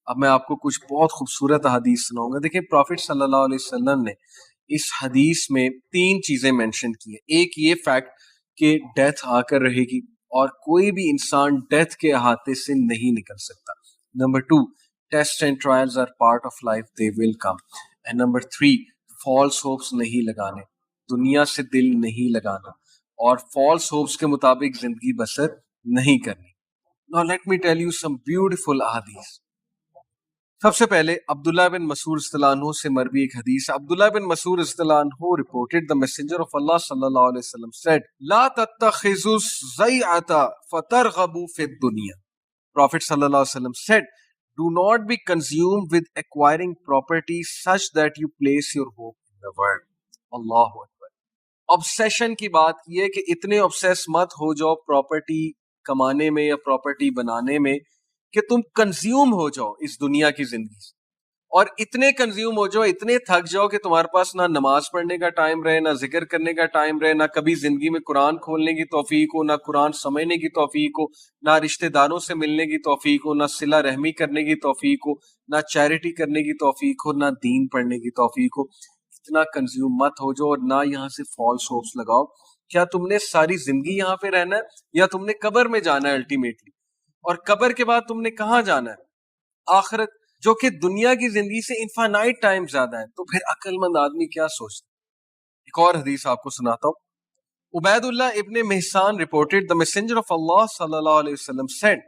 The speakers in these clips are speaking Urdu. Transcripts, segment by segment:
اب میں آپ کو کچھ بہت خوبصورت حدیث سناؤں گا. دیکھیں پروفٹ صلی اللہ علیہ وسلم نے اس حدیث میں 3 چیزیں مینشن کی ہیں. ایک یہ فیکٹ کہ ڈیتھ آ کر رہے گی اور کوئی بھی انسان ڈیتھ کے احاطے سے نہیں نکل سکتا. Number 2, test and trials are part of life, they will come. And number 3, false hopes نہیں لگانے, دنیا سے دل نہیں لگانا اور فالس ہوپس کے مطابق زندگی بسر نہیں کرنی. Now let me tell you some beautiful ahadith. سب سے پہلے عبداللہ بن مسعود رضی اللہ عنہ سے مروی ایک حدیث. عبداللہ بن مسعود رضی اللہ عنہ reported the messenger of Allah صلی اللہ علیہ وسلم said لا تتخذوا الزیعة فترغبوا فی الدنیا. Prophet صلی اللہ علیہ وسلم said do not be consumed with acquiring property such that you place your hope in the world. Allah Akbar. obsession کی بات یہ ہے کہ اتنے obsess مت ہو جاؤ پراپرٹی کمانے میں یا پراپرٹی بنانے میں کہ تم کنزیوم ہو جاؤ اس دنیا کی زندگی سے, اور اتنے کنزیوم ہو جاؤ, اتنے تھک جاؤ کہ تمہارے پاس نہ نماز پڑھنے کا ٹائم رہے, نہ ذکر کرنے کا ٹائم رہے, نہ کبھی زندگی میں قرآن کھولنے کی توفیق ہو, نہ قرآن سمجھنے کی توفیق ہو, نہ رشتہ داروں سے ملنے کی توفیق ہو, نہ صلہ رحمی کرنے کی توفیق ہو, نہ چیریٹی کرنے کی توفیق ہو, نہ دین پڑھنے کی توفیق ہو. اتنا کنزیوم مت ہو جاؤ, اور نہ یہاں سے فالس ہوپس لگاؤ. کیا تم نے ساری زندگی یہاں پہ رہنا ہے یا تم نے قبر میں جانا ہے الٹیمیٹلی, اور قبر کے بعد تم نے کہاں جانا ہے؟ آخرت, جو کہ دنیا کی زندگی سے انفینائٹ ٹائم زیادہ ہے. تو پھر عقل مند آدمی کیا سوچتا؟ ایک اور حدیث آپ کو سناتا ہوں. عبید اللہ ابن محسان reported the messenger of Allah صلی اللہ علیہ وسلم said,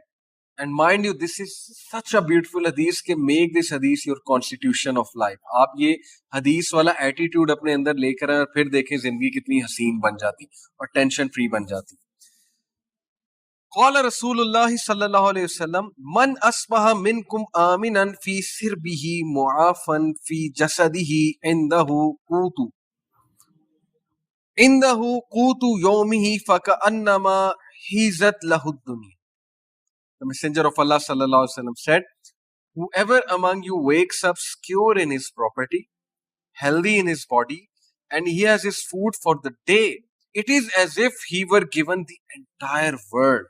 and mind you this is such a beautiful hadith کہ make this hadith your constitution of life. آپ یہ حدیث والا ایٹیٹیوڈ اپنے اندر لے کر آئیں اور پھر دیکھیں زندگی کتنی حسین بن جاتی اور ٹینشن فری بن جاتی. قال رسول اللہ صلی اللہ علیہ وسلم من اصبح منکم آمنا فی سربہ معافا فی جسدہ عنده قوت یومہ فکأنما حیزت لہ الدنیا. The messenger of Allah صلی اللہ علیہ وسلم said, whoever among you wakes up secure in his property, healthy in his body, and he has his food for the day, it is as if he were given the entire world.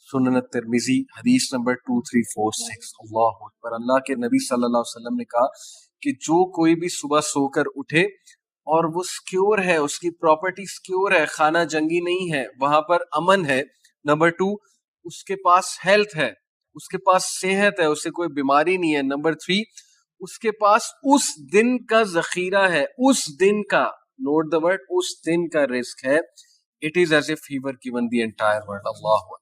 سنن ترمذی حدیث نمبر 2346. اللہ اکبر. اللہ کے نبی صلی اللہ علیہ وسلم نے کہا کہ جو کوئی بھی صبح سو کر اٹھے اور وہ سکیور ہے, اس کی پراپرٹی سکیور ہے, خانہ جنگی نہیں ہے, وہاں پر امن ہے. نمبر 2, اس کے پاس ہیلتھ ہے, اس کے پاس صحت ہے, اسے کوئی بیماری نہیں ہے. نمبر 3, اس کے پاس اس دن کا ذخیرہ ہے, اس دن کا, نوٹ دا ورڈ, اس دن کا رزق ہے. it is as if he were given the entire world. اللہ اکبر.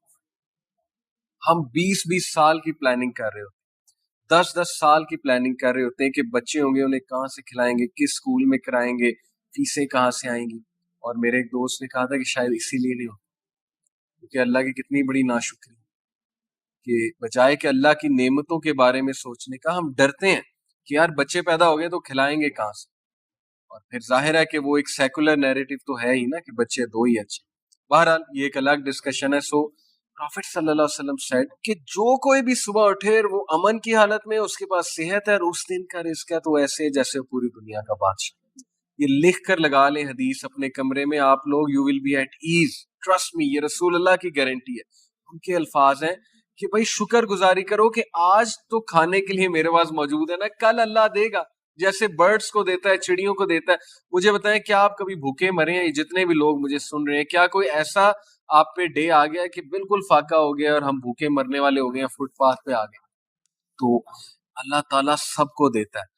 ہم 20 سال کی پلاننگ کر رہے ہوتے ہیں, 10 سال کی پلاننگ کر رہے ہوتے ہیں کہ بچے ہوں گے, انہیں کہاں سے کھلائیں گے, کس اسکول میں کرائیں گے, فیسیں کہاں سے آئیں گی. اور میرے ایک دوست نے کہا تھا کہ شاید اسی لیے نہیں ہوتا, کیونکہ اللہ کی کتنی بڑی ناشکری کہ بجائے کہ اللہ کی نعمتوں کے بارے میں سوچنے کا, ہم ڈرتے ہیں کہ یار بچے پیدا ہو گئے تو کھلائیں گے کہاں سے. اور پھر ظاہر ہے کہ وہ ایک سیکولر نیریٹو تو ہے ہی نا کہ بچے 2 ہی اچھے. بہرحال یہ ایک الگ ڈسکشن ہے. سو پروفٹ صلی اللہ علیہ وسلم said کہ جو کوئی بھی صبح اٹھے وہ امن کی حالت میں, اس کے پاس صحت ہے اور اس دن کا رزق ہے, تو ایسے جیسے پوری دنیا کا بادشاہ. یہ لکھ کر لگا لیں حدیث اپنے کمرے میں آپ لوگ, you will be at ease, trust me, یہ رسول اللہ کی گارنٹی ہے. ان کے الفاظ ہیں کہ بھائی شکر گزاری کرو کہ آج تو کھانے کے لیے میرے پاس موجود ہے نا, کل اللہ دے گا, جیسے برڈز کو دیتا ہے, چڑیوں کو دیتا ہے. مجھے بتائیں کیا آپ کبھی بھوکے مرے ہیں؟ جتنے بھی لوگ مجھے سن رہے ہیں, کیا کوئی ایسا آپ پہ ڈے آ گیا کہ بالکل فاقہ ہو گیا اور ہم بھوکے مرنے والے ہو گئے ہیں, فٹ پاتھ پہ آ گئے؟ تو اللہ تعالیٰ سب کو دیتا ہے,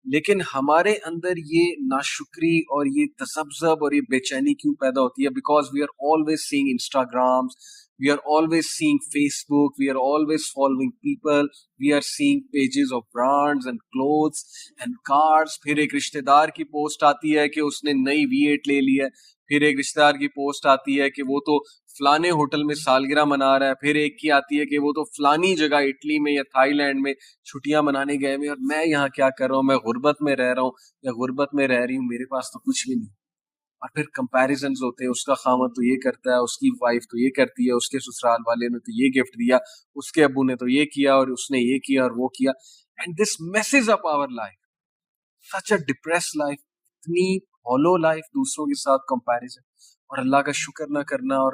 لیکن ہمارے اندر یہ ناشکری اور یہ تذبذب اور یہ بے چینی کیوں پیدا ہوتی ہے؟ Because we are always seeing Instagrams, we are always seeing Facebook, we are always following people, we are seeing pages of brands and clothes and cars. پھر ایک رشتہ دار کی پوسٹ آتی ہے کہ اس نے نئی V8 لے لی ہے, پھر ایک رشتہ دار کی پوسٹ آتی ہے کہ وہ تو فلانے ہوٹل میں سالگرہ منا رہا ہے, پھر ایک کی آتی ہے کہ وہ تو فلانی جگہ اٹلی میں یا تھائی لینڈ میں چھٹیاں منانے گئے ہوئے, اور میں یہاں کیا کر رہا ہوں, میں غربت میں رہ رہا ہوں یا غربت میں رہ رہی ہوں, میرے پاس تو کچھ بھی نہیں. اور پھر کمپیریزنز ہوتے ہیں, اس کا خامد تو یہ کرتا ہے, اس کی وائف تو یہ کرتی ہے, اس کے سسرال والے نے تو یہ گفٹ دیا, اس کے ابو نے تو یہ کیا اور اس نے یہ کیا اور وہ کیا. And this messes up our life, such a depress life, اتنی ہالو لائف, دوسروں کے ساتھ کمپیریزن اور اللہ کا شکر نہ کرنا اور